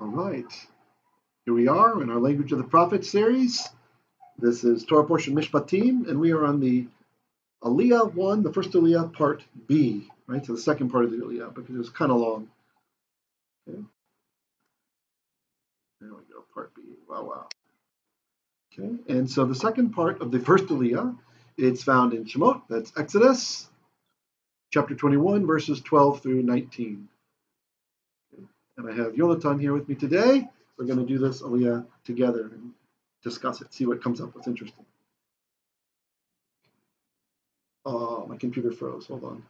All right. Here we are in our Language of the Prophet series. This is Torah portion Mishpatim, and we are on the Aliya 1, the first Aliya, part B, right? So the second part of the Aliya, because it was kind of long. Okay. There we go, part B. Wow. Okay, and so the second part of the first Aliya, it's found in Shemot, that's Exodus, chapter 21, verses 12 through 19. Okay. And I have Yonatan here with me today. We're going to do this Aliya together and discuss it, see what comes up, what's interesting. Oh, my computer froze. Hold on.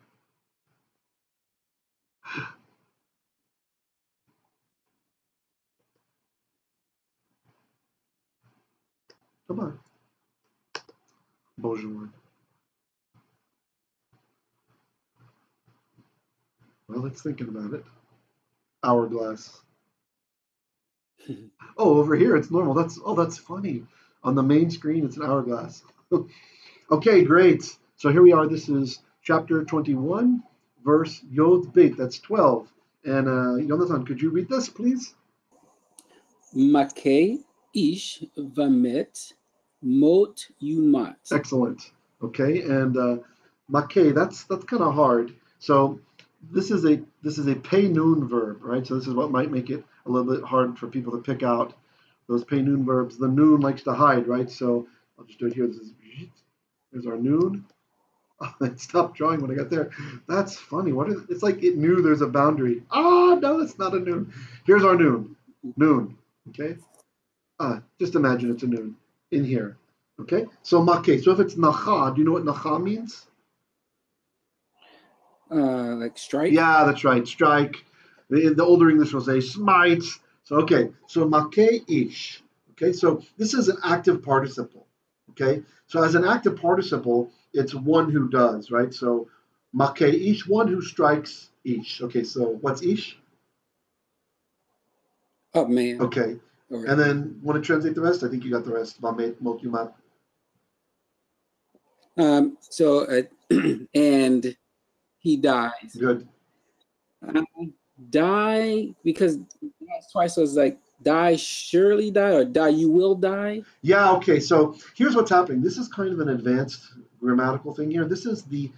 Come on. Bonjour. Well, it's thinking about it. Hourglass. Oh, over here it's normal. That's funny. On the main screen, it's an hourglass. Okay, great. So here we are. This is chapter 21, verse Yod Beit. That's 12. And Yonatan, could you read this, please? Makei ish vamet mot yumat. Excellent. Okay, and makei, that's kind of hard. So this is a pay noon verb, right? So this is what might make it a little bit hard for people to pick out those pay noon verbs. The noon likes to hide, right? So I'll just do it here. There's our noon. Oh, it stopped drawing when I got there. That's funny. It's like it knew there's a boundary. No, it's not a noon. Here's our noon. Noon. Okay. Just imagine it's a noon in here. Okay. So makei. So if it's nacha, do you know what nacha means? Like strike? Yeah, that's right. Strike. The older English will say smite. So okay. So makei ish. Okay. So this is an active participle. Okay. So as an active participle, it's one who does, right? So makei ish, one who strikes ish. Okay. So what's ish? Oh man. Okay. Right. And then want to translate the rest? I think you got the rest. Vamet mot yumat. And he dies. Good. Die, because twice, so it's like die surely die, or die you will die. Yeah, okay, so here's what's happening. This is kind of an advanced grammatical thing here. This is the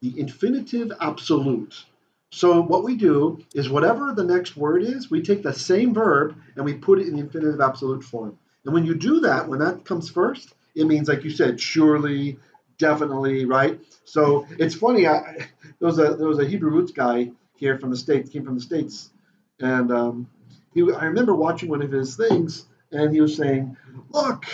infinitive absolute. So what we do is whatever the next word is, we take the same verb and we put it in the infinitive absolute form. And when you do that, when that comes first, it means, like you said, surely, definitely, right? So it's funny. There was a Hebrew roots guy here from the States, came from the States, and I remember watching one of his things, and he was saying, "Look,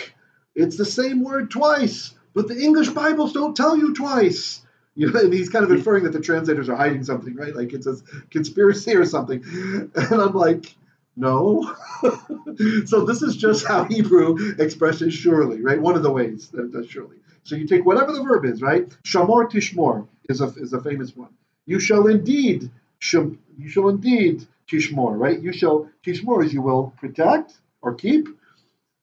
it's the same word twice, but the English Bibles don't tell you twice." You know, and he's kind of inferring that the translators are hiding something, right? Like it's a conspiracy or something. And I'm like, no. So this is just how Hebrew expresses surely, right? One of the ways that it does surely. So you take whatever the verb is, right? Shamor tishmor is a famous one. You shall indeed tishmor, right? You shall tishmor is you will protect or keep.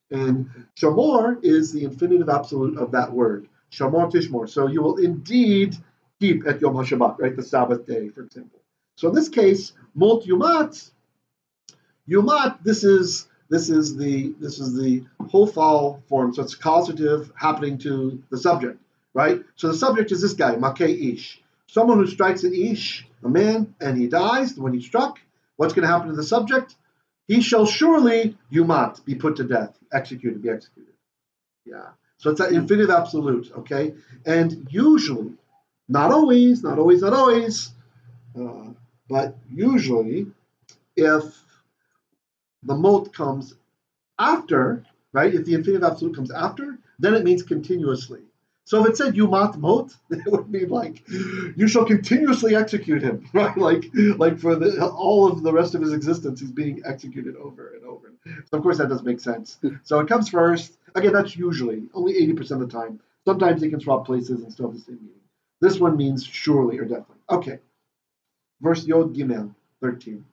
And shamor is the infinitive absolute of that word. Shamor tishmor. So you will indeed keep at Yom HaShabbat, right? The Sabbath day, for example. So in this case, mot yumat. Yumat. This is the whole fall form. So it's causative happening to the subject, right? So the subject is this guy, makei ish. Someone who strikes an ish, a man, and he dies when he's struck. What's going to happen to the subject? He shall surely yumat, be put to death, be executed. Yeah. So it's an infinitive absolute, okay? And usually, not always, but usually, if the mot comes after, right? If the infinitive absolute comes after, then it means continuously. So if it said yumat mot, it would mean like you shall continuously execute him, right? Like for all of the rest of his existence, he's being executed over and over. So of course that doesn't make sense. So it comes first. Again, that's usually only 80% of the time. Sometimes they can swap places and still have the same meaning. This one means surely or definitely. Okay. Verse Yod Gimel 13.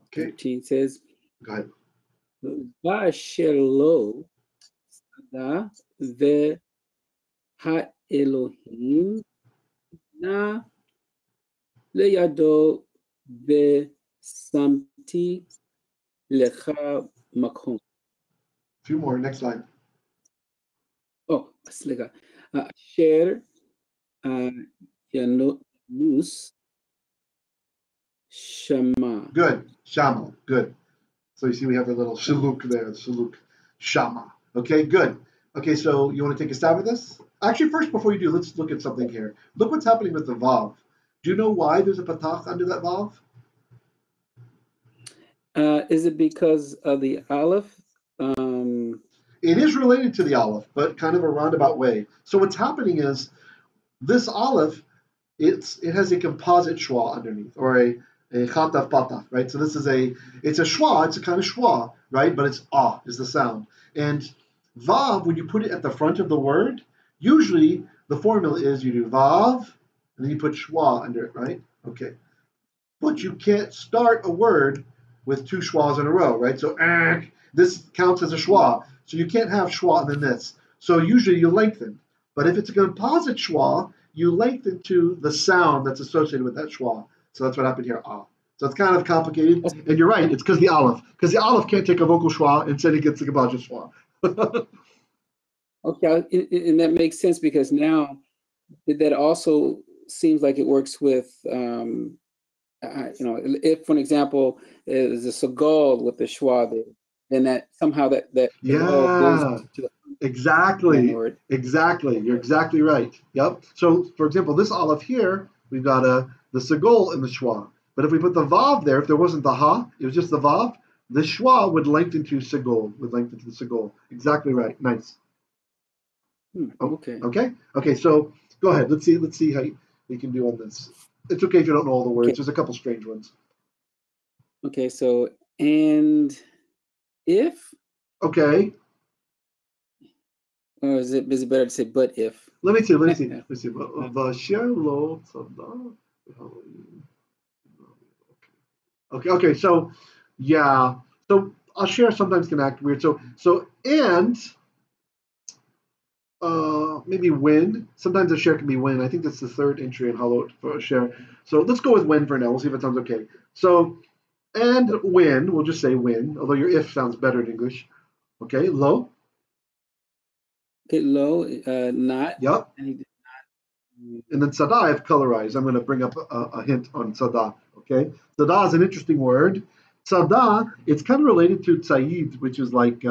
Okay. 13 says, go ahead. Va'ashelo sada ve'ha'elohim na leyado ve'samti Ti lecha makom. A few more. Next slide. Oh, sliga. Asher yanus shama. Good. Shama. Good. So you see we have a little shuluk there. Shuluk. Shama. Okay, good. Okay, so you want to take a stab at this? Actually, first, before you do, let's look at something here. Look what's happening with the vav. Do you know why there's a patach under that vav? Is it because of the aleph? It is related to the aleph, but kind of a roundabout way. So what's happening is this aleph, it has a composite schwa underneath, or a chatav patach, right? So this is it's a schwa, it's a kind of schwa, right? But it's ah is the sound. And vav, when you put it at the front of the word, usually the formula is you do vav, and then you put schwa under it, right? Okay. But you can't start a word with two schwas in a row, right? So this counts as a schwa. So you can't have schwa and then this. So usually you lengthen. But if it's a composite schwa, you lengthen to the sound that's associated with that schwa. So that's what happened here. Ah. So it's kind of complicated. And you're right, it's because the aleph. Because the aleph can't take a vocal schwa, instead it gets a composite schwa. Okay, and that makes sense because now that also seems like it works with, if, for example, is a segal with the schwa there, then that somehow that goes to the exactly. word. Exactly. You're exactly right. Yep. So, for example, this aleph here, we've got the segol in the schwa. But if we put the vav there, if there wasn't the ha, it was just the vav, the schwa would lengthen to segol, would lengthen to the segol. Exactly right. Nice. Okay. Okay. So go ahead. Let's see how you can do on this. It's okay if you don't know all the words. Okay. There's a couple strange ones. Okay. So and if. Okay. Or is it better to say but if? Let me see. Okay. So yeah. So Asher sometimes can act weird. So and maybe when. Sometimes Asher can be when. I think that's the third entry in Halot for Asher. So let's go with when for now. We'll see if it sounds okay. So and when, we'll just say when, although your if sounds better in English. Okay, lo. Okay, lo, not. Yep. And then sada, I've colorized. I'm going to bring up a hint on sada. Okay, sada is an interesting word. Sada, it's kind of related to tzayid, which is like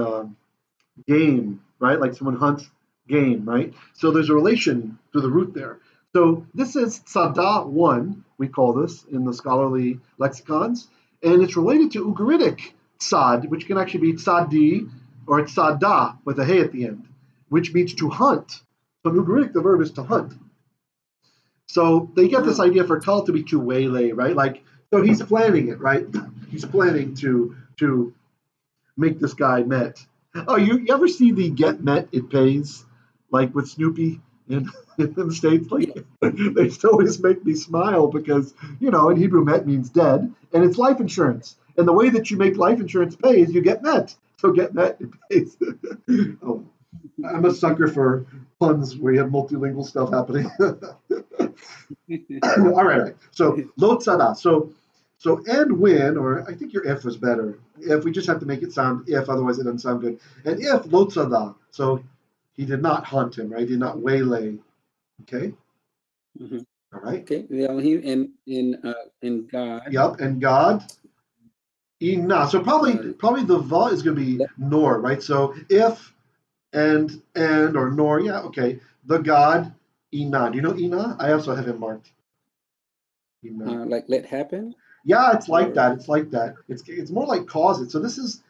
game, right? Like someone hunts game, right? So there's a relation to the root there. So this is sada one, we call this in the scholarly lexicons, and it's related to Ugaritic tzad, which can actually be tzadi or tzada with a hey at the end, which means to hunt. So in Ugaritic, the verb is to hunt. So they get this idea for kal to be to waylay, right? Like, so he's planning it, right? He's planning to make this guy met. Oh, you ever see the Get Met It Pays, like with Snoopy in the States? Like, they always make me smile because, in Hebrew, met means dead, and it's life insurance. And the way that you make life insurance pay is you get met. So get met, it pays. Oh, I'm a sucker for puns where you have multilingual stuff happening. All right. So, lo tzada. So and when, or I think your if was better. If we just have to make it sound if, otherwise it doesn't sound good. And if lo tzada, so he did not hunt him, right? He did not waylay. Okay. Mm-hmm. All right. Okay. In God. Yep. And God. Ina. So probably the va is going to be nor, right? So if and or nor. Yeah. Okay. The God Ina. Do you know Ina? I also have him marked. Like let happen. Yeah, it's like that. It's like that. It's more like cause it. So this is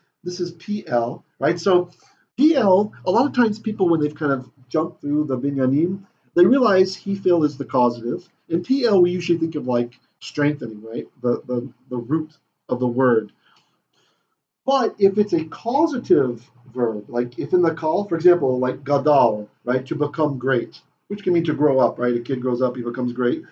PL, right? So PL, a lot of times people when they've kind of jumped through the binyanim, they realize he feel is the causative. In PL, we usually think of like strengthening, right? The root of the word. But if it's a causative verb, like if in the call, for example, like gadal, right, to become great, which can mean to grow up, right? A kid grows up, he becomes great.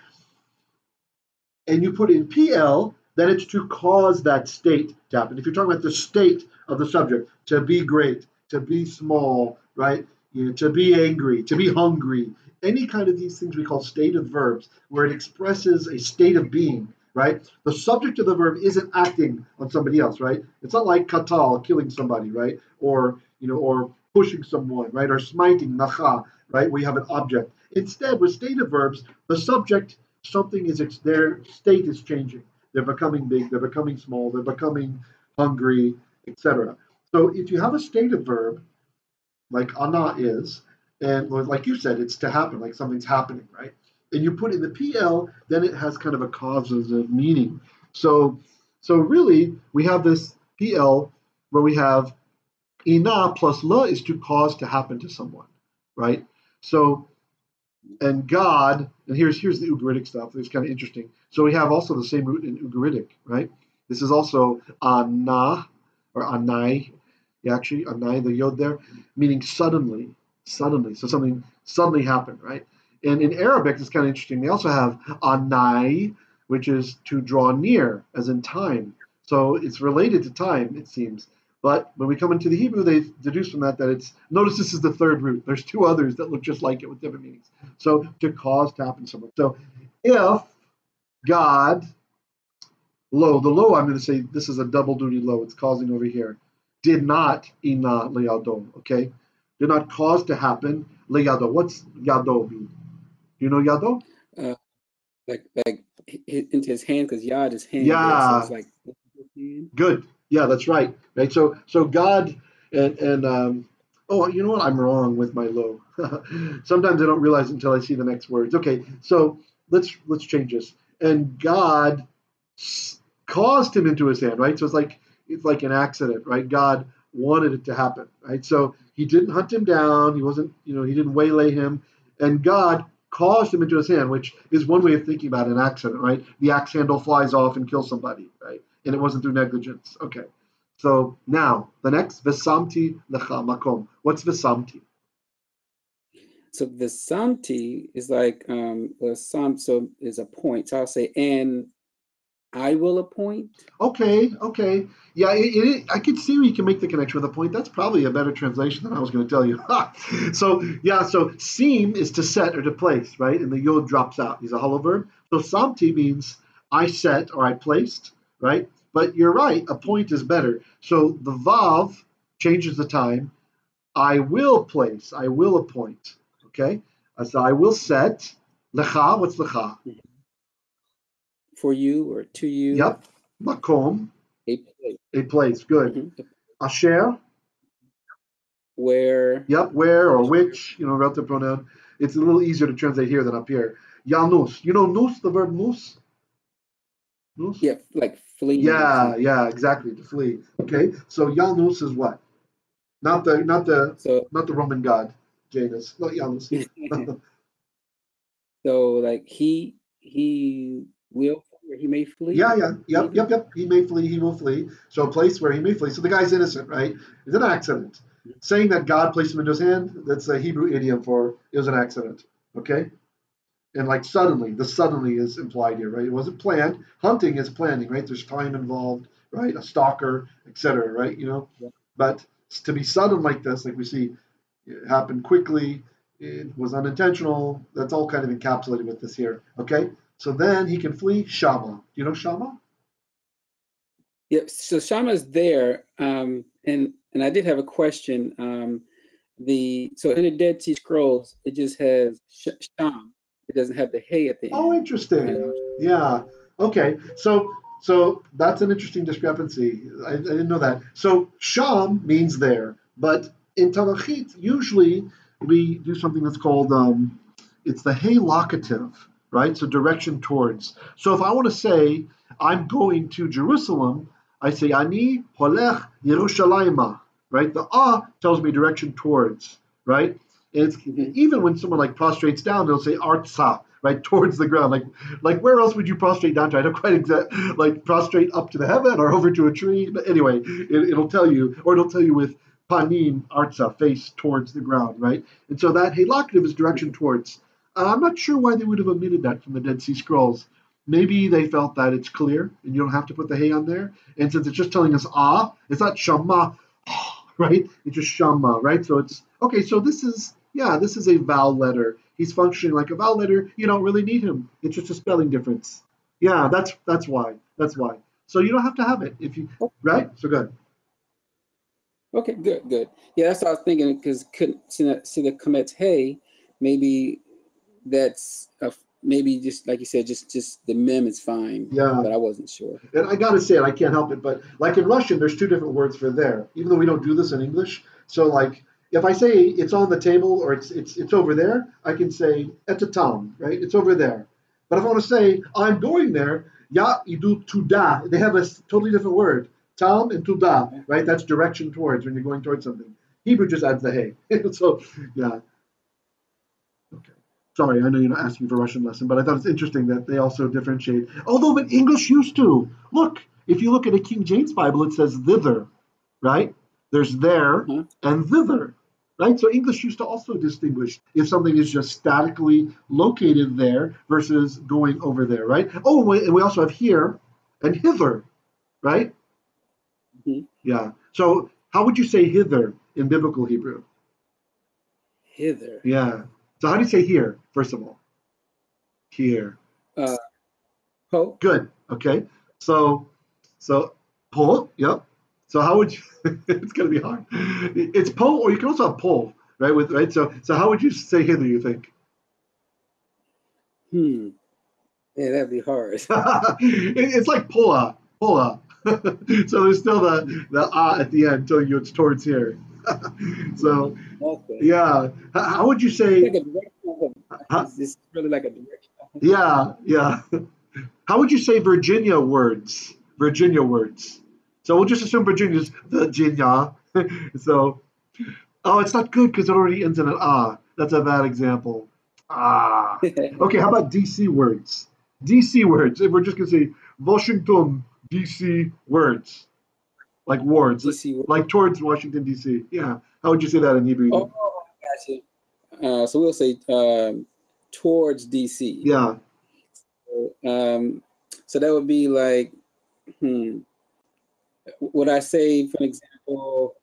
And you put in PL, then it's to cause that state to happen. If you're talking about the state of the subject, to be great, to be small, right? To be angry, to be hungry, any kind of these things we call stative verbs, where it expresses a state of being, right? The subject of the verb isn't acting on somebody else, right? It's not like katal, killing somebody, right? Or or pushing someone, right? Or smiting, nacha, right? We have an object. Instead, with stative verbs, the subject, their state is changing. They're becoming big, they're becoming small, they're becoming hungry, etc. So if you have a stative verb, like ana is, and like you said, it's to happen, like something's happening, right? And you put in the PL, then it has kind of a causative meaning. So really, we have this PL where we have ina plus la is to cause to happen to someone, right? So, and God, and here's the Ugaritic stuff. It's kind of interesting. So we have also the same root in Ugaritic, right? This is also ana or anai, actually anai, the yod there, meaning suddenly. So something suddenly happened, right? And in Arabic, it's kind of interesting. They also have anai, which is to draw near, as in time. So it's related to time, it seems. But when we come into the Hebrew, they deduce from that it's, notice this is the third root. There's two others that look just like it with different meanings. So to cause to happen somewhere. So if God, the lo, I'm going to say this is a double duty lo, it's causing over here, did not ina leyado, okay? Did not cause to happen leyado. What's yado mean? Do you know yado? Like into his hand, because yad is hand. Yeah. There, so it's like good. Yeah, that's right. Right. So God and oh, you know what? I'm wrong with my lo. Sometimes I don't realize until I see the next words. Okay, so let's change this. And God caused him into his hand, right? So it's like an accident, right? God wanted it to happen, right? So he didn't hunt him down. He wasn't, he didn't waylay him, and God caused him into his hand, which is one way of thinking about an accident, right? The axe handle flies off and kills somebody, right? And it wasn't through negligence. Okay. So now the next Vesamti lecha makom. What's Vesamti? So Vesamti is like so is a point. So I'll say, and I will appoint. Okay. Yeah, I can see where you can make the connection with a point. That's probably a better translation than I was going to tell you. So seem is to set or to place, right? And the yod drops out. He's a hollow verb. So samti means I set or I placed, right? But you're right, a point is better. So the vav changes the time. I will place, I will appoint. Okay? So I will set. Lecha, what's lecha? For you or to you. Yep. Makom. A place. Good. Mm-hmm. Asher. Where. Yep, where or which, relative pronoun. It's a little easier to translate here than up here. Yanus. You know nus, the verb nus? Nus? Yeah, like flee. Yeah, exactly, to flee. Okay, so Janus is what? Not the Roman god, Janus. Not Janus. So like he will, or he may flee. Yep. He may flee. He will flee. So a place where he may flee. So the guy's innocent, right? It's an accident. Saying that God placed him into his hand, that's a Hebrew idiom for it was an accident. Okay? And like suddenly, the suddenly is implied here, right? It wasn't planned. Hunting is planning, right? There's time involved, right? A stalker, etc., right? Yeah. But to be sudden like this, like we see, it happened quickly. It was unintentional. That's all kind of encapsulated with this here. Okay, so then he can flee. Shama. Do you know Shama? Yeah. So Shama is there, and I did have a question. So in the Dead Sea Scrolls, it just has Sham. It doesn't have the hey at the end. Oh, interesting. Yeah. Okay. So that's an interesting discrepancy. I didn't know that. So Sham means there, but in Tanachit, usually we do something that's called it's the hey locative, right? So direction towards. So if I want to say I'm going to Jerusalem, I say Ani holech Yerushalayma, right? The tells me direction towards, right? And it's even when someone like prostrates down, they'll say artsa, right, towards the ground. Like where else would you prostrate down to? I don't quite exact, like prostrate up to the heaven or over to a tree. But anyway, it'll tell you, or it'll tell you with panim artsa, face towards the ground, right? And so that halocative is direction towards. I'm not sure why they would have omitted that from the Dead Sea Scrolls. Maybe they felt that it's clear and you don't have to put the hey on there. And since it's just telling us it's not shama, right? It's just shama, right? So it's okay. So this is a vowel letter. He's functioning like a vowel letter. You don't really need him. It's just a spelling difference. Yeah, that's why. That's why. So you don't have to have it if you right. So good. Okay, good, good. Yeah, that's what I was thinking because couldn't see the commits. Hey, maybe that's maybe just like you said, just the mem is fine, Yeah. but I wasn't sure. And I gotta say it, I can't help it, but like in Russian, there's two different words for there, even though we don't do this in English. So like if I say it's on the table or it's over there, I can say at the town, right? It's over there. But if I want to say I'm going there, ya idu tuda. They have a totally different word. Town and tuda, right? That's direction towards when you're going towards something. Hebrew just adds the hey. So yeah. Okay. Sorry, I know you're not asking for a Russian lesson, but I thought it's interesting that they also differentiate. Although, but English used to. Look, if you look at a King James Bible, it says thither, right? There's there Uh-huh. and thither, right? So English used to also distinguish if something is just statically located there versus going over there, right? Oh, and we also have here and hither, right? Hmm. Yeah. So how would you say hither in biblical Hebrew? Hither. Yeah. So how do you say here, first of all? Here. Uh, Pope. Good. Okay. So, so pull. Yep. So how would you? It's gonna be hard. It's pull, or you can also have pull, right? With right. So how would you say hither? You think? Hmm. Yeah, that'd be hard. It's like pulla, pulla. So there's still the ah at the end until you it's towards here. So Okay. yeah, how would you It's say? like a direction. Huh? It's really like a direction. Yeah, yeah. How would you say Virginia words? Virginia words. So we'll just assume Virginia's Virginia. So, oh, it's not good because it already ends in an ah. That's a bad example. Ah. Okay, how about DC words? DC words. If we're just gonna say Washington DC words, like wards, DC. like towards Washington DC. Yeah. How would you say that in Hebrew Oh, then? gotcha. So we'll say towards DC. Yeah. So that would be like, hmm, would I say, for example,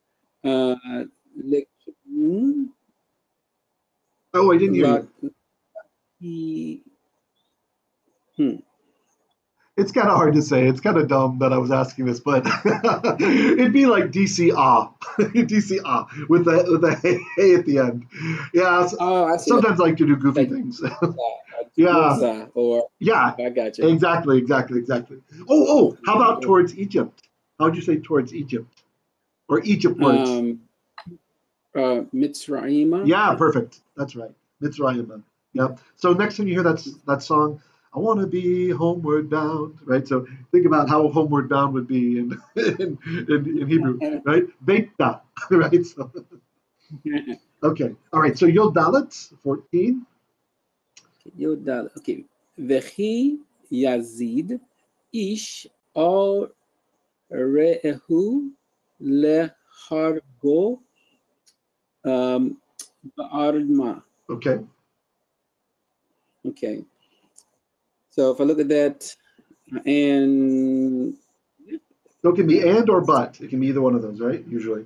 uh, le, hmm, Oh, I didn't hear la, you. hmm, hmm. It's kind of hard to say. It's kind of dumb that I was asking this, but it'd be like DC ah, DC ah with the hey at the end. Yeah, Oh, I see. sometimes I like to do goofy Like things. Yeah, Mozza, or yeah, I got you. exactly, exactly, exactly. Oh, how about towards Egypt? How would you say towards Egypt or Egypt words? Um, Mitzrayim. Yeah, perfect. That's right. Mitzrayim. Yep. So next time you hear that song, I want to be homeward bound, right? So think about how homeward bound would be in in Hebrew, right? Beita, right? So, okay. All right. So Yod Dalet, 14. Yodal. Okay. Vechi Yazid Ish or Re'ehu Lehargo Ba'arma. Okay. Okay. So if I look at that, and So it can be and or but. It can be either one of those, right? Usually.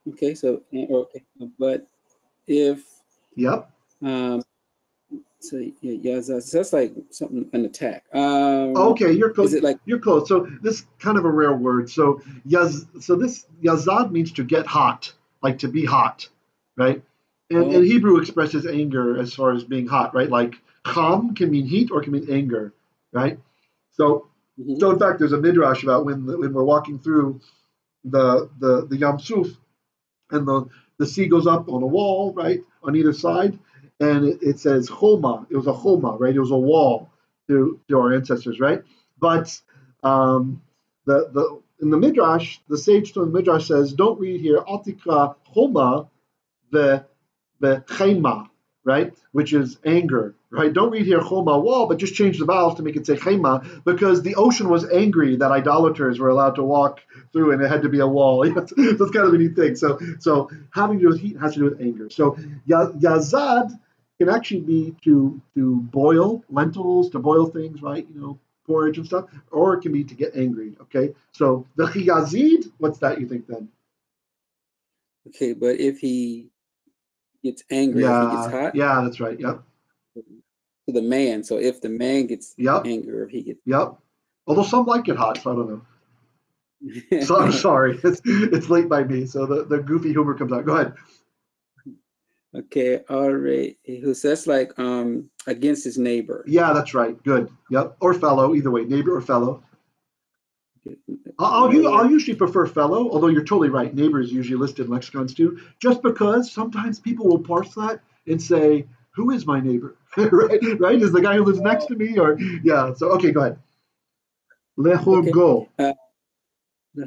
okay, so okay, but if Yep. um, so yeah, so that's like something an attack. Okay, you're Is close. it like You're close. So this kind of a rare word. So this yazad means to get hot, like to be hot, right? And oh Hebrew expresses anger as far as being hot, right? Like cham can mean heat or can mean anger, right? So mhm. so in fact, there's a midrash about when we're walking through the Yam Suf and the sea goes up on a wall, right, on either side, and it says Choma. It was a Choma, right? It was a wall to our ancestors, right? But the in the midrash, the sage from the midrash says, don't read here Atika Choma the chema, right? Which is anger, right? Don't read here choma wall, but just change the vowels to make it say chema, because the ocean was angry that idolaters were allowed to walk through and it had to be a wall. So it's kind of a neat thing. So having to do with heat has to do with anger. So yazad can actually be to boil lentils, to boil things, right? Porridge and stuff, or it can be to get angry. Okay, so the chiyazid, what's that you think then? okay, but if he gets angry, if he gets Yeah, hot, yeah, that's right. Yep. to the man. So if the man gets Yep. anger, if he gets Yep. Although some like it hot, so I don't know. So I'm sorry. It's late by me, so the goofy humor comes out. Go ahead. Okay, all right. So that's like against his neighbor. Yeah, that's right. Good. Yep. Or fellow, either way, neighbor or fellow. I'll usually prefer fellow, although you're totally right. Neighbor is usually listed in lexicons too, just because sometimes people will parse that and say, "Who is my neighbor?" Right? Right? Is the guy who lives next to me, or yeah? So okay, go ahead. Okay. Lehorgo.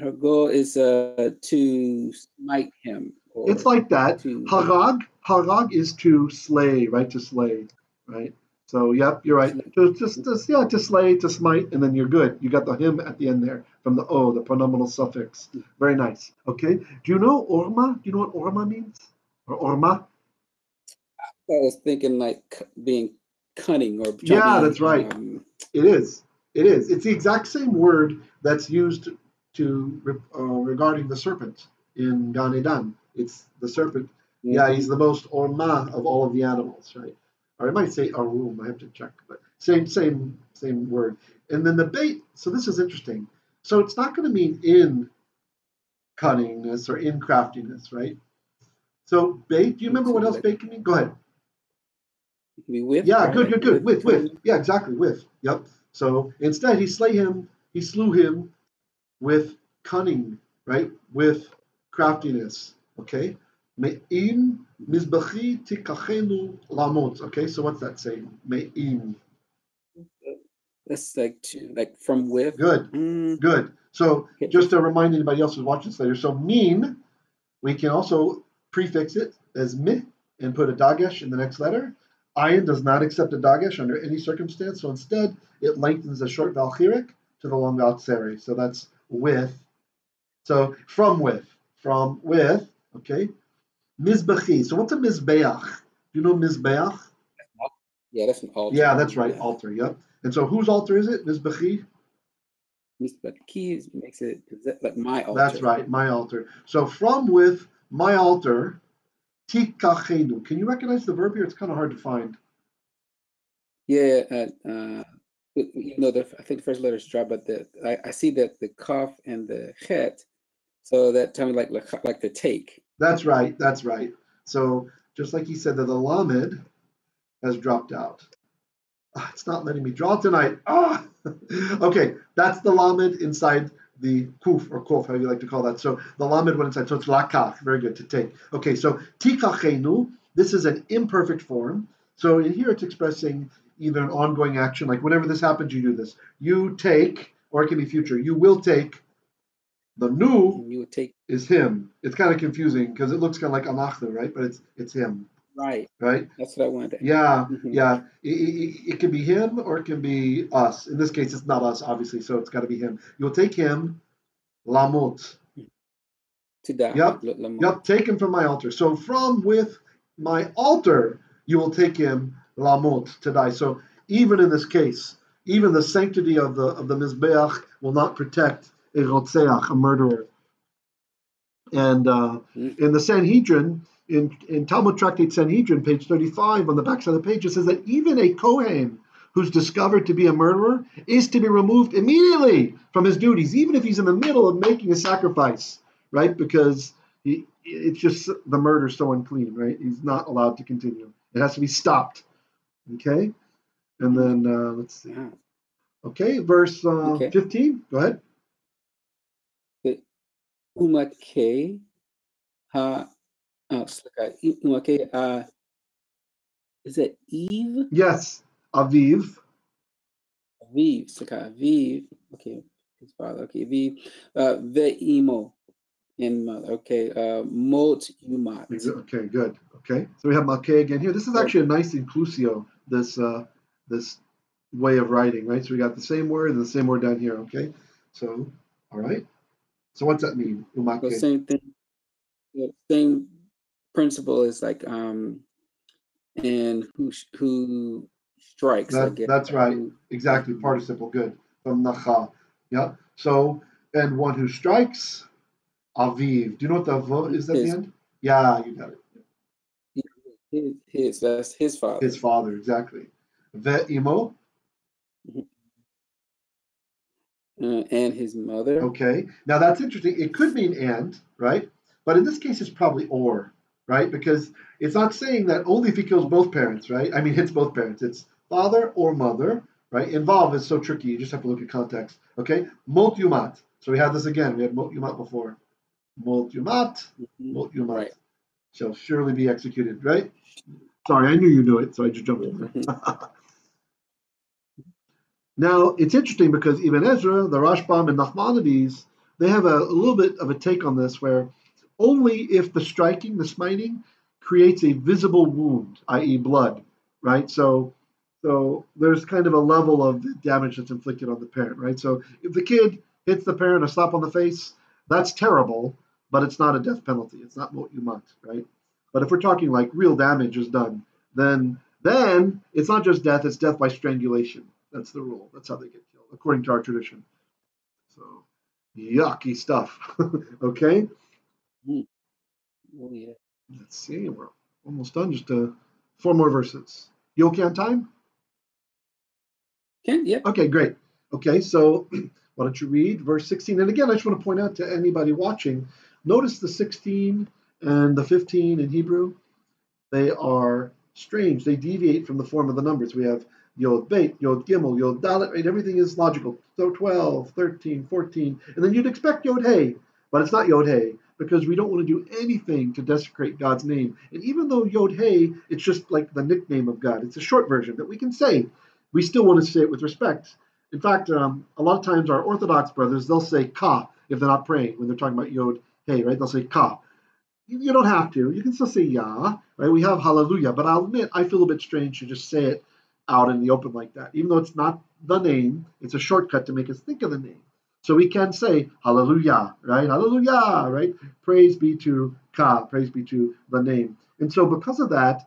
Her goal is to smite him, It's or like that. to Harag is to slay, right? To slay, right? So yep, you're right. To slay, to smite, and then you're good. You got the him at the end there from the o, the pronominal suffix. Very nice. Okay. Do you know orma? Do you know what orma means? Or orma? I was thinking like being cunning or trying Yeah, to that's right. It is. It is. It's the exact same word that's used to regarding the serpent in Gan Eden. It's the serpent. Yeah, he's the most orma of all of the animals, right? Or I might say arum. I have to check, but same word. And then the bait. So this is interesting. So it's not going to mean in cunningness or in craftiness, right? So bait. Do you remember what else bait can mean? Go ahead. be with. Yeah, Right? good, Like good, good. With. cunning. Yeah, exactly. With. Yep. So instead, he slew him with cunning, right? With craftiness. Okay. Me'im mizbachi tikachenu lamot. Okay, so what's that saying? Me'im. That's like from with. Good, good. So Okay. just to remind anybody else who's watching this later, so mean, we can also prefix it as mi and put a dagesh in the next letter. Ayin does not accept a dagesh under any circumstance, so instead it lengthens the short vowel chirik to the long vowel tseri. So that's with. So from with, okay. Mizbechi. So what's a mizbeach? Do you know mizbeach? Yeah, that's an altar. Yeah, that's right, altar. Yep. And so whose altar is it? Mizbechi. But keys makes it like my altar. That's right, my altar. So from with my altar, tikachenu. Can you recognize the verb here? It's kind of hard to find. Yeah, I think the first letter is dropped, but I see that the kaf and the chet, so that tell me like the take. That's right. That's right. So just like he said that the lamed has dropped out. It's not letting me draw tonight. Okay, that's the lamed inside the kuf or kof, how you like to call that. So the lamed went inside. So it's lakach. Very good to take. Okay, so tikachenu. This is an imperfect form. So in here it's expressing either an ongoing action, like whenever this happens, you do this. You take, or it can be future. You will take. The nu you would take is him. It's kind of confusing because it looks kind of like anachnu, right? But it's him. right. Right? That's what I wanted. Yeah, yeah. It can be him or it can be us. In this case, it's not us, obviously, so it's got to be him. You'll take him, lamot. To die. Yep. Take him from my altar. So from with my altar, you will take him, lamot, to die. So even in this case, even the sanctity of the mizbeach will not protect a rotzeach, a murderer. And in the Sanhedrin, in Talmud Tractate Sanhedrin, page 35, on the backside of the page, it says that even a Kohen who's discovered to be a murderer is to be removed immediately from his duties, even if he's in the middle of making a sacrifice, right? Because it's just the murder's so unclean, right? He's not allowed to continue. It has to be stopped. Okay? And then, let's see. Okay, verse 15. Go ahead. Umake is it Eve? Yes, Aviv. Aviv, Aviv. Okay, his father. Okay, Aviv. Ve'imo in mother. Okay, Mot Yumat. Okay, good. Okay, so we have Malke again here. This is actually a nice inclusio, this way of writing, right? So we got the same word and the same word down here, okay? So, all right. So what's that mean? So same thing. Same principle is like and who strikes. That's right. Exactly. Participle. Good. From Nacha. Yeah. So, and one who strikes, Aviv. Do you know what the v is at the end? Yeah, you got it. That's his father. His father, exactly. ve'imo. And his mother. Okay. Now that's interesting. It could mean and, right? But in this case, it's probably or, right? Because it's not saying that only if he kills both parents, right? I mean, hits both parents. It's father or mother, right? Involve is so tricky. You just have to look at context. Okay. Mot yumat. So we have this again. We had mot yumat before. Mot yumat. Mot yumat. Right. Shall surely be executed, right? Sorry, I knew you knew it, so I just jumped in there. Now, it's interesting because Ibn Ezra, the Rashbam, and Nachmanides, they have a little bit of a take on this where only if the striking, the smiting, creates a visible wound, i.e. blood, right? So there's kind of a level of damage that's inflicted on the parent, right? So if the kid hits the parent a slap on the face, that's terrible, but it's not a death penalty. It's not what you want, right? But if we're talking like real damage is done, then it's not just death, it's death by strangulation. That's the rule. That's how they get killed, according to our tradition. So, yucky stuff. Okay? Oh, yeah. Let's see. We're almost done. Just 4 more verses. You okay on time? Yeah. Okay, great. Okay, so why don't you read verse 16? And again, I just want to point out to anybody watching, notice the 16 and the 15 in Hebrew. They are strange. They deviate from the form of the numbers. We have Yod Beit, Yod Gimel, Yod Dalet, right? Everything is logical. So 12, 13, 14. And then you'd expect Yod Hey, but it's not Yod Hey because we don't want to do anything to desecrate God's name. And even though Yod Hey, it's just like the nickname of God, it's a short version that we can say. We still want to say it with respect. In fact, a lot of times our Orthodox brothers, they'll say Ka if they're not praying when they're talking about Yod Hey, right? They'll say Ka. You don't have to. You can still say Yah, right? We have Hallelujah, but I'll admit I feel a bit strange to just say it out in the open like that. Even though it's not the name, it's a shortcut to make us think of the name. So we can say Hallelujah, right? Hallelujah, right? Praise be to Ka, praise be to the name. And so because of that,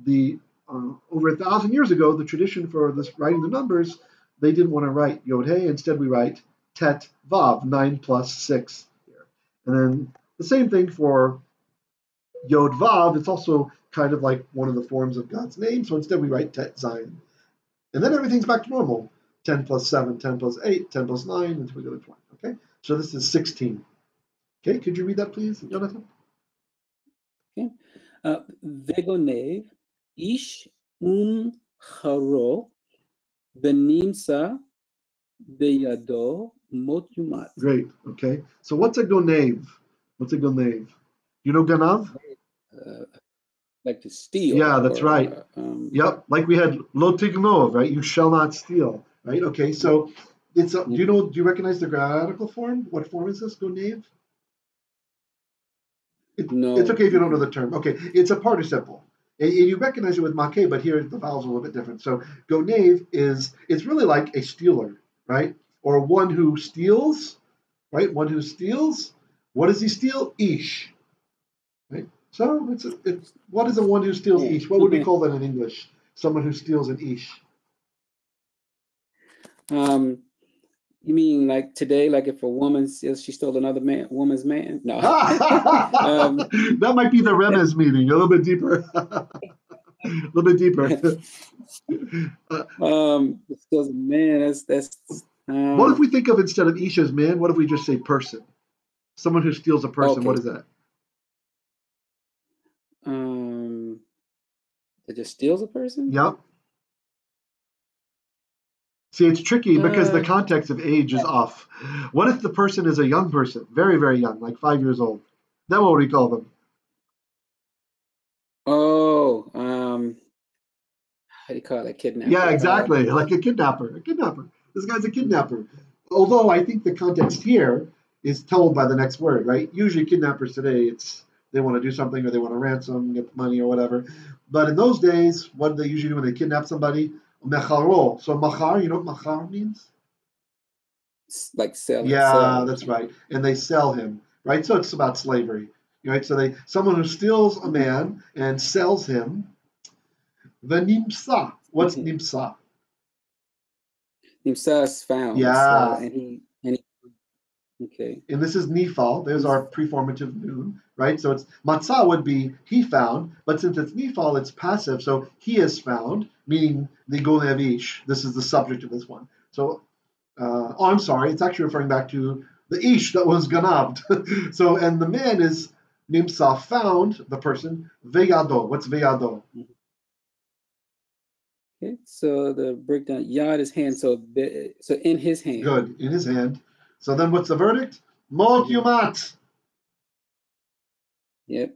the over 1,000 years ago, the tradition for this writing the numbers, they didn't want to write Yod Hey. Instead, we write Tet Vav, 9 plus 6 here. And then the same thing for Yod Vav, it's also kind of like one of the forms of God's name. So instead we write Tet Zion. And then everything's back to normal. 10 plus 7, 10 plus 8, 10 plus 9, until we go to 20. Okay? So this is 16. Okay, could you read that, please, Jonathan? Okay. Vegonev, ish charo, benimsa, beyado, mot yumat. Great. Okay. So what's a gonev? What's a gonev? You know ganav? Like to steal. Yeah, that's right. Yep. Like we had lo tignov, right? You shall not steal, right? Okay. So it's do you recognize the grammatical form? What form is this? Gonev? No. It's okay if you don't know the term. Okay. It's a participle. And you recognize it with make, but here the vowels are a little bit different. So gonev it's really like a stealer, right? Or one who steals, right? One who steals. What does he steal? Ish. Right? So it's what is the one who steals ish? What would we call that in English? Someone who steals an ish. You mean like today, like if a woman says she stole another woman's man? No. That might be the Remez meaning, a little bit deeper. A little bit deeper. Steals a man. That's. What if we think of instead of ish as man? What if we just say person? Someone who steals a person. Okay. What is that? It just steals a person? Yep. See, it's tricky because the context of age is off. What if the person is a young person, very, very young, like 5 years old? Then what would we call them? Oh, how do you call it? Kidnapper? Yeah, exactly. Like a kidnapper. A kidnapper. This guy's a kidnapper. Although I think the context here is told by the next word, right? Usually kidnappers today, it's they want to do something or they want to ransom, get money or whatever. But in those days, what do they usually do when they kidnap somebody? Mecharo. So machar, you know what machar means? Like sell. Yeah, that's right. And they sell him, right? So it's about slavery, right? So someone who steals a man and sells him. The nimsa. What's nimsa? Nimsa is found. Yeah. And he Okay. And this is nifal. There's our preformative noon, right? So it's matzah would be he found, but since it's nifal, it's passive. So he is found, meaning the golev ish. This is the subject of this one. So, I'm sorry, it's actually referring back to the ish that was ganabbed. So, and the man is nimsa, found, the person, veyado. What's veyado? Okay. So the breakdown, yad is hand. So in his hand. Good, in his hand. So then what's the verdict? Mot yumat. Yep.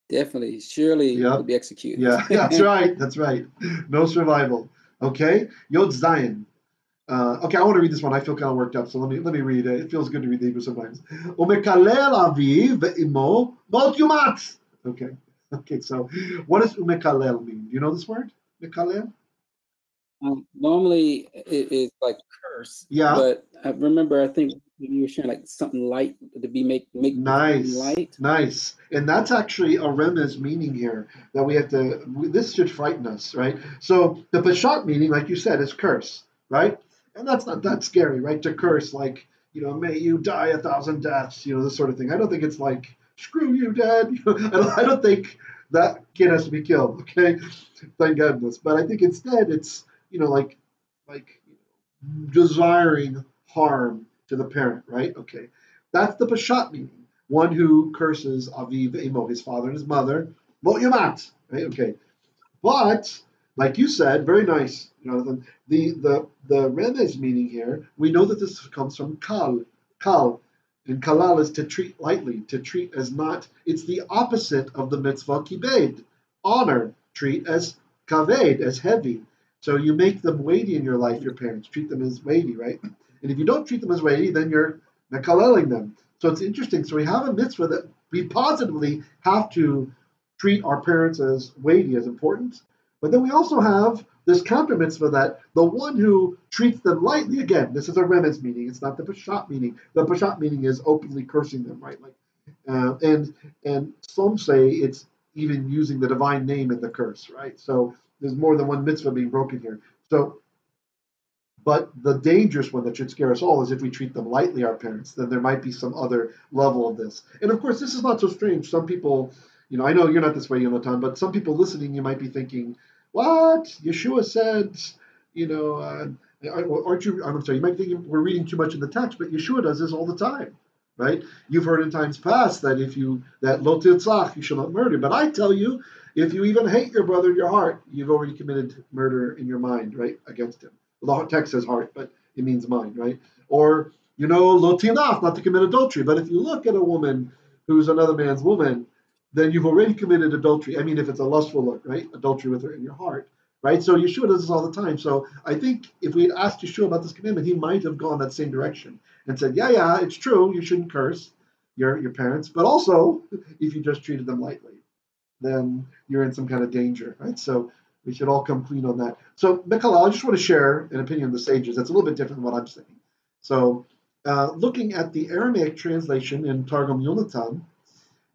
Definitely. Surely will be executed. Yeah, that's right. That's right. No survival. Okay. Yod Zion. Okay, I want to read this one. I feel kind of worked up, so let me read it. It feels good to read the Hebrew sometimes. Umekalel aviv ve'imo mot yumat. Okay. Okay, so what does umekalel mean? Do you know this word? Mekalel? Normally it's like curse. Yeah. But I remember, I think you were sharing like something light to be make nice light. Nice. And that's actually a remez meaning here that we have to. This should frighten us, right? So the pashat meaning, like you said, is curse, right? And that's not that scary, right? To curse, like, may you die 1,000 deaths, this sort of thing. I don't think it's like screw you, Dad. I don't think that kid has to be killed. Okay, thank goodness. But I think instead it's like desiring harm to the parent, right? Okay, that's the pashat meaning. One who curses aviv imo, his father and his mother, mot yamat, right? Okay, but like you said, very nice, Jonathan. The remez meaning here, we know that this comes from kal, and kalal is to treat lightly, to treat as not. It's the opposite of the mitzvah kibed, honor, treat as kaved, as heavy. So you make them weighty in your life, your parents. Treat them as weighty, right? And if you don't treat them as weighty, then you're mekaleling them. So it's interesting. So we have a mitzvah that we positively have to treat our parents as weighty, as important. But then we also have this counter mitzvah that the one who treats them lightly, again, this is a remez meaning. It's not the pashat meaning. The pashat meaning is openly cursing them, right? And some say it's even using the divine name in the curse, right? So there's more than one mitzvah being broken here. So, but the dangerous one that should scare us all is if we treat them lightly, our parents, then there might be some other level of this. And of course, this is not so strange. Some people, I know you're not this way, Yonatan, but some people listening, you might be thinking, what? Yeshua said, aren't you, I'm sorry, you might think we're reading too much in the text, but Yeshua does this all the time, right? You've heard in times past that that lo tirtzach, you shall not murder. But I tell you, if you even hate your brother in your heart, you've already committed murder in your mind, right, against him. Well, the text says heart, but it means mind, right? Or, lo tinaf, not to commit adultery. But if you look at a woman who's another man's woman, then you've already committed adultery. I mean, if it's a lustful look, right? Adultery with her in your heart, right? So Yeshua does this all the time. So I think if we had asked Yeshua about this commandment, he might have gone that same direction and said, yeah, it's true. You shouldn't curse your parents. But also, if you just treated them lightly, then you're in some kind of danger, right? So we should all come clean on that. So, Mikhail, I just want to share an opinion of the sages that's a little bit different than what I'm saying. So, looking at the Aramaic translation in Targum Yonatan,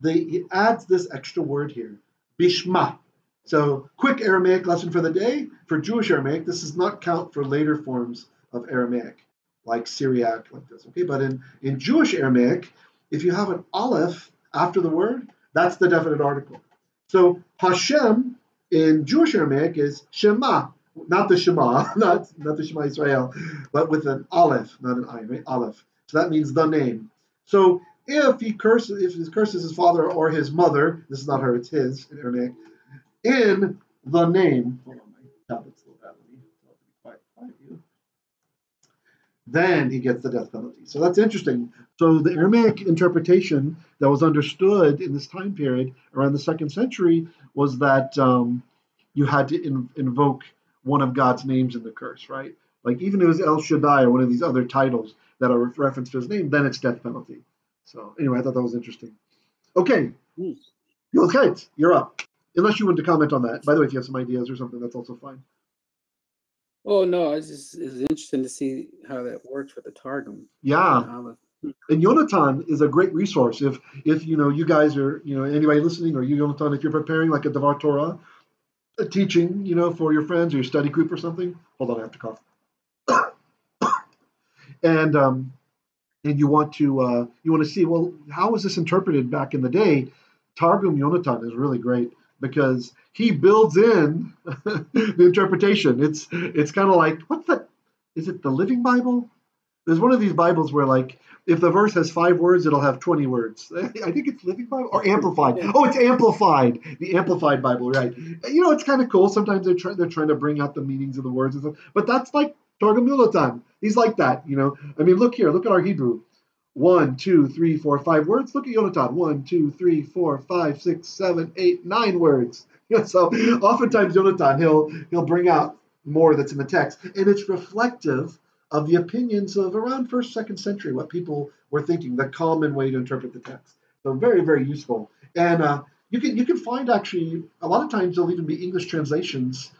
it adds this extra word here, bishma. So, quick Aramaic lesson for the day. For Jewish Aramaic, this does not count for later forms of Aramaic, like Syriac, like this. Okay, but in Jewish Aramaic, if you have an aleph after the word, that's the definite article. So Hashem in Jewish Aramaic is Shema, not the Shema, not the Shema Israel, but with an aleph, not an I, right? Aleph. So that means the name. So if he curses his father or his mother, this is not her, it's his in Aramaic, in the name. Hold on, my tablet's a little bad. Let me quiet you. Then he gets the death penalty. So that's interesting. So the Aramaic interpretation that was understood in this time period around the 2nd century was that you had to invoke one of God's names in the curse, right? Like even if it was El Shaddai or one of these other titles that are referenced to his name, then it's death penalty. So anyway, I thought that was interesting. Okay, Yochait, you're up. Unless you want to comment on that. By the way, if you have some ideas or something, that's also fine. Oh no, it's interesting to see how that works with the Targum. Yeah. And Yonatan is a great resource. If you guys are, anybody listening, or you, Yonatan, if you're preparing like a Devar Torah, a teaching, for your friends or your study group or something. Hold on, I have to cough. And and you want to see, well, how was this interpreted back in the day? Targum Yonatan is really great because he builds in the interpretation. It's kind of like, what's that? Is it the Living Bible? There's one of these Bibles where, like, if the verse has 5 words, it'll have 20 words. I think it's Living Bible or Amplified. Oh, it's Amplified. The Amplified Bible, right? It's kind of cool. Sometimes they're trying to bring out the meanings of the words and stuff. But that's like Targum Yonatan. He's like that. I mean, look here. Look at our Hebrew. 1, 2, 3, 4, 5 words. Look at Yonatan. 1, 2, 3, 4, 5, 6, 7, 8, 9 words. So oftentimes Yonatan he'll bring out more that's in the text, and it's reflective of the opinions of around first, second century, what people were thinking, the common way to interpret the text. So very, very useful. And you can find actually a lot of times there'll even be English translations,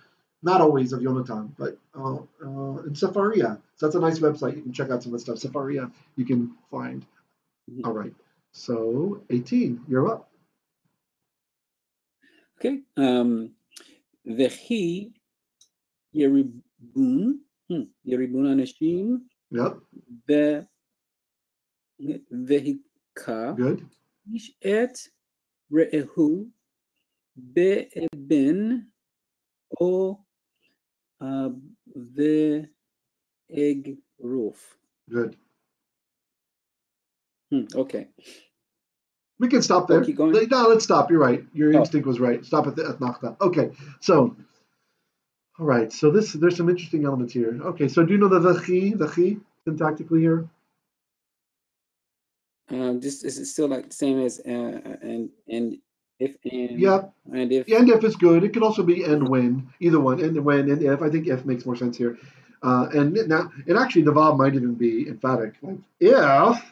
not always of Yonatan, but in Sefaria. So that's a nice website. You can check out some of the stuff. Sefaria you can find. All right. So 18, you're up. Okay. Vechi Yeribun Anashim. Yep. Vehika. Good. Ish et re'ehu be'eben o ve'egruf. Good. Okay. We can stop there. Keep going? No, let's stop. You're right. Your instinct was right. Stop at Nachta. Okay. So, all right. So there's some interesting elements here. Okay. So do you know the chi syntactically here? This is still like the same as and if and Yep. and if is good. It could also be and when. Either one. And when and if. I think if makes more sense here. And actually the verb might even be emphatic. Like if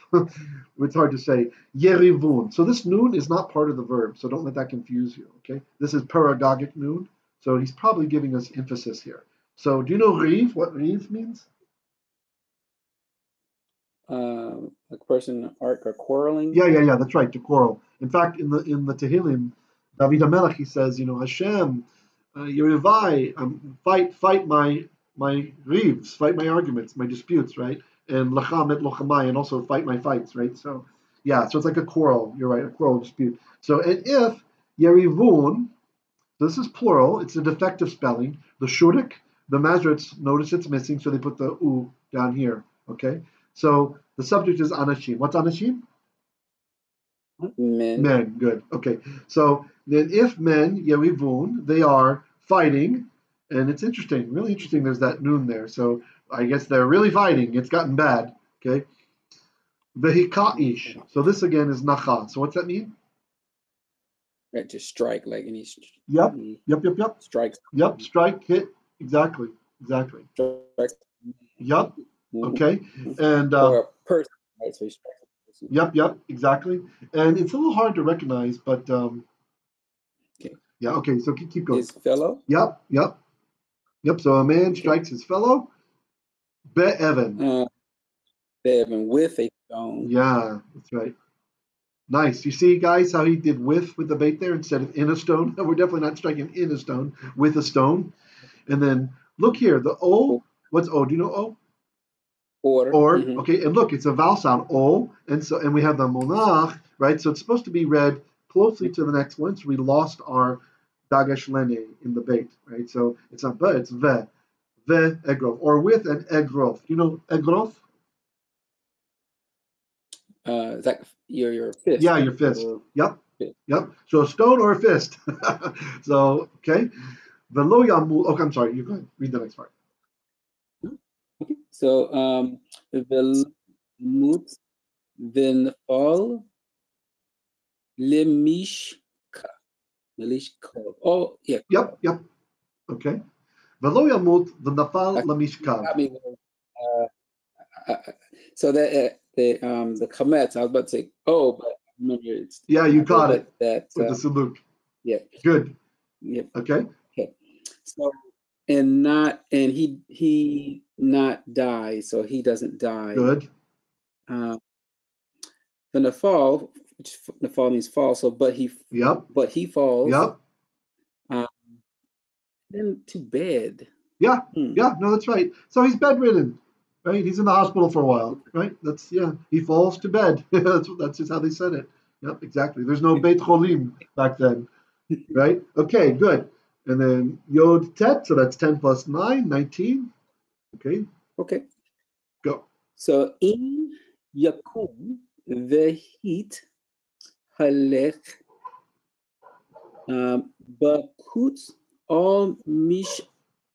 it's hard to say. Yerivun. So this noon is not part of the verb. So don't let that confuse you. Okay. This is pedagogic noon. So he's probably giving us emphasis here. So do you know riv? What riv means? like person are quarreling. Yeah. That's right. To quarrel. In fact, in the Tehillim, David HaMelech, he says, Hashem, Yerivai, fight my reeves, fight my arguments, my disputes, right? And lacham et lochamai, and also fight my fights, right? So, yeah, so it's like a quarrel. You're right, a quarrel dispute. So, and if Yerivun, this is plural, it's a defective spelling. The shurik, the Masoretes notice it's missing, so they put the u down here. Okay, so the subject is anashim. What's anashim? Men. Good. Okay, so then if men yerivun, they are fighting, and it's interesting, really interesting. There's that noon there, so I guess they're really fighting. It's gotten bad. Okay. Vehikaish. So this again is nacha. So what's that mean? Right, to strike, like any. Yep. Strikes. Yep. Strike, hit. Exactly. Strikes. Yep. Okay. And or a person, right? So he strikes a person. Yep. Exactly. And it's a little hard to recognize, but okay. Yeah. Okay. So keep going. His fellow. Yep. So a man strikes his fellow. Be'evan. Be'evan with a stone. Yeah, that's right. Nice. You see, guys, how he did with the bait there instead of in a stone? We're definitely not striking in a stone, with a stone. And then look here, the O. What's O? Do you know O? Or. Okay, and look, it's a vowel sound, O, and we have the monach, right? So it's supposed to be read closely to the next one. So we lost our dagash lene in the bait, right? So it's not but, it's ve egrof, or with an egrof. You know egrof? It's like your fist. Yeah, your fist. Yep. So a stone or a fist. So okay. Velo yamu. Okay, I'm sorry. You go ahead. Read the next part. Okay. So velmut venfal lemishka. Oh yeah. Yep. Okay. Velo yamut v'nafal lemishka. So that the comments, I was about to say, but remember it's. Yeah, you got it. That with the salute. Yeah. Good. Yeah. Okay. So he not die, so he doesn't die. Good. The nafal, which nafal means fall. So but he falls. Yep. Then to bed. Yeah. No, that's right. So he's bedridden. right? He's in the hospital for a while, right? That's yeah. He falls to bed. That's just how they said it. Yep, exactly. There's no Beit Cholim back then, right? Okay, good. And then Yod Tet, so that's 10 plus 9, 19. Okay, Okay. go. So in Yakum vehit halech bakut al mish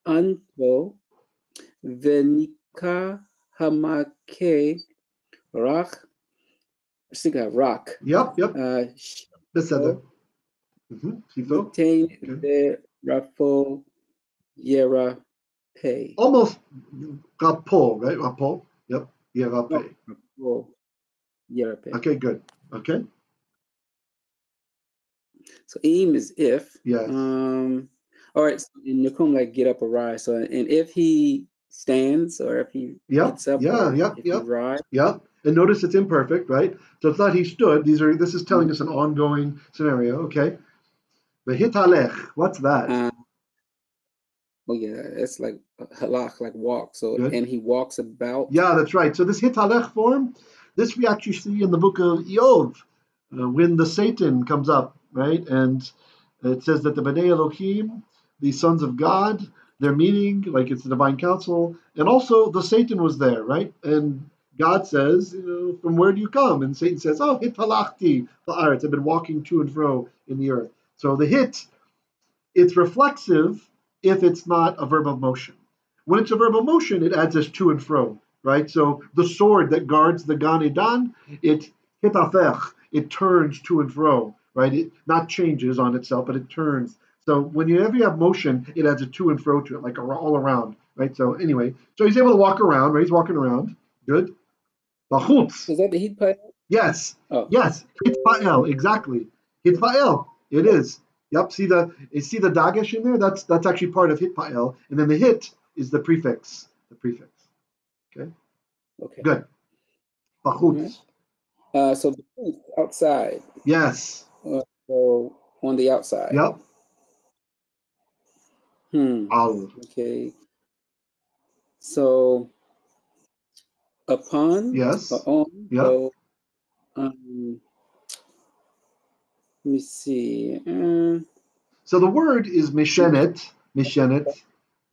anto venika hamake rak. Still got rock. Yep. Beseder. Shifo. Retain Okay. the Rafo Yera Pay. Almost Rapo, right? Rapo. Yep. Yeah, Rape. Rafo Yera Pay. Okay, good. Okay. So aim is if. Yes. All right. So in Nakum, like get up or rise. So and if he stands or if he gets up, if he rises. Yep. And notice it's imperfect, right? So it's not he stood. This is telling us an ongoing scenario. Okay. But hitalech, what's that? Oh yeah, it's like halach, like walk. So good. And he walks about. Yeah, that's right. So this hitalech form, this we actually see in the book of Iyov, when the Satan comes up, right? And it says that the Bnei Elohim, the sons of God, they're meeting, like it's the divine council, and also the Satan was there, right? And God says, from where do you come? And Satan says, oh, hitalachti ha'aretz. I've been walking to and fro in the earth. So the hit, it's reflexive if it's not a verb of motion. When it's a verb of motion, it adds us to and fro, right? So the sword that guards the Gan Edan, it hitafech, it turns to and fro, right? It not changes on itself, but it turns. So whenever you have motion, it adds a to and fro to it, like all around, right? So anyway, so he's able to walk around, right? He's walking around. Good. Bachutz. Is that the hitpael? Yes. Oh. Yes. Hitpael, exactly. Hitpael. It is. Yep. See the dagesh in there? That's actually part of hitpael. And then the hit is the prefix. Okay. Good. Bachutz. So the outside. Yes. So on the outside. Yep. Okay. So upon. Yes. On. Yep. So let me see. So the word is mishenet.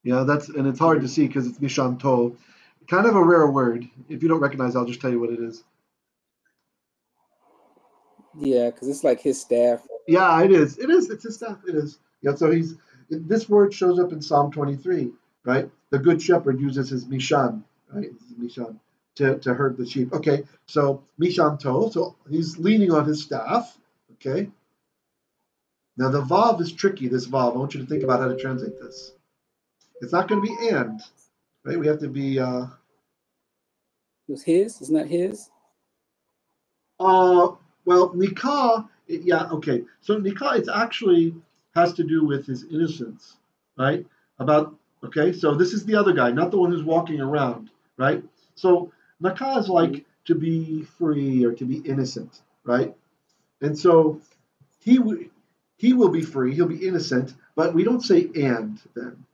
Yeah, and it's hard to see because it's mishanto. Kind of a rare word. If you don't recognize it, I'll just tell you what it is. Yeah, because it's like his staff. Yeah, it is. It's his staff. It is. Yeah. So this word shows up in Psalm 23, right? The good shepherd uses his mishan, right? Mishan to herd the sheep. Okay. So mishanto. So he's leaning on his staff. Okay. Now the vav is tricky. This vav. I want you to think about how to translate this. It's not going to be and, right? We have to be. It's his. It's not his. Well, nikah. Yeah. Okay. So nikah. It's actually has to do with his innocence, right? Okay. So this is the other guy, not the one who's walking around, right? So nikah is like to be free or to be innocent, right? And so he will be free. He'll be innocent, but we don't say and then.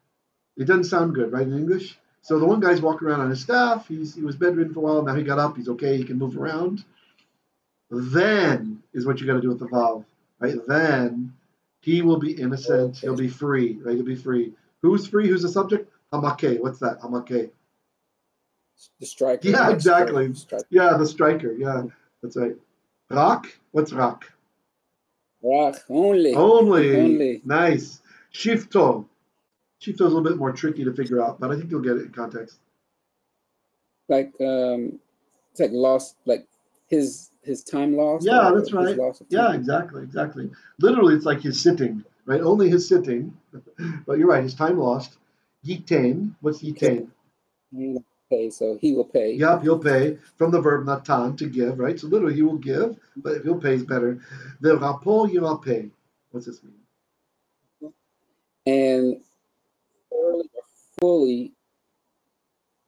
It doesn't sound good, right, in English? So the one guy's walking around on his staff. He was bedridden for a while. Now he got up. He's okay. He can move around. Then is what you got to do with the vav, right? Then he will be innocent. He'll be free, right? He'll be free. Who's free? Who's the subject? Hamake. What's that? Hamake. The striker. Yeah, exactly. Yeah, the striker. Yeah, that's right. Rak. What's rak? Rak. Only. Nice. Shifto. Shifto is a little bit more tricky to figure out, but I think you'll get it in context. Like it's like lost, like his time lost. Yeah, that's right. Yeah, exactly. Literally, it's like his sitting, right? Only his sitting. But you're right. His time lost. Yitain. What's yitain? Pay. So he will pay. Yep, he'll pay from the verb natan, to give, right? So literally, he will give, but if he'll pay is better. The rapo yirapeh. What's this mean? And fully.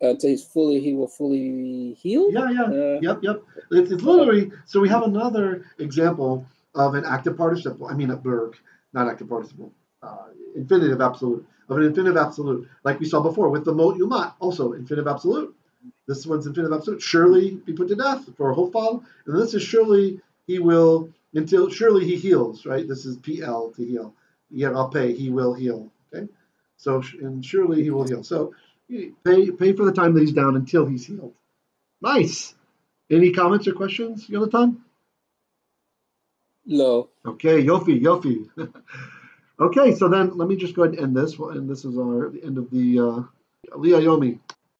Until he will fully heal. Yeah. Yep. It's literally. So we have another example of an active participle. I mean, a verb, not active participle. Infinitive absolute of an infinitive absolute, like we saw before with the mot yumat, also infinitive absolute. This one's infinitive absolute. Surely be put to death for a hofal. And this is surely he will until surely he heals. Right. This is PL to heal. Yerapeh, he will heal. Okay. So and surely he will heal. So pay for the time that he's down until he's healed. Nice. Any comments or questions, Yonatan? Low. Okay, Yofi. Okay, so then let me just go ahead and end this. And this is the end of the Aliya yomi.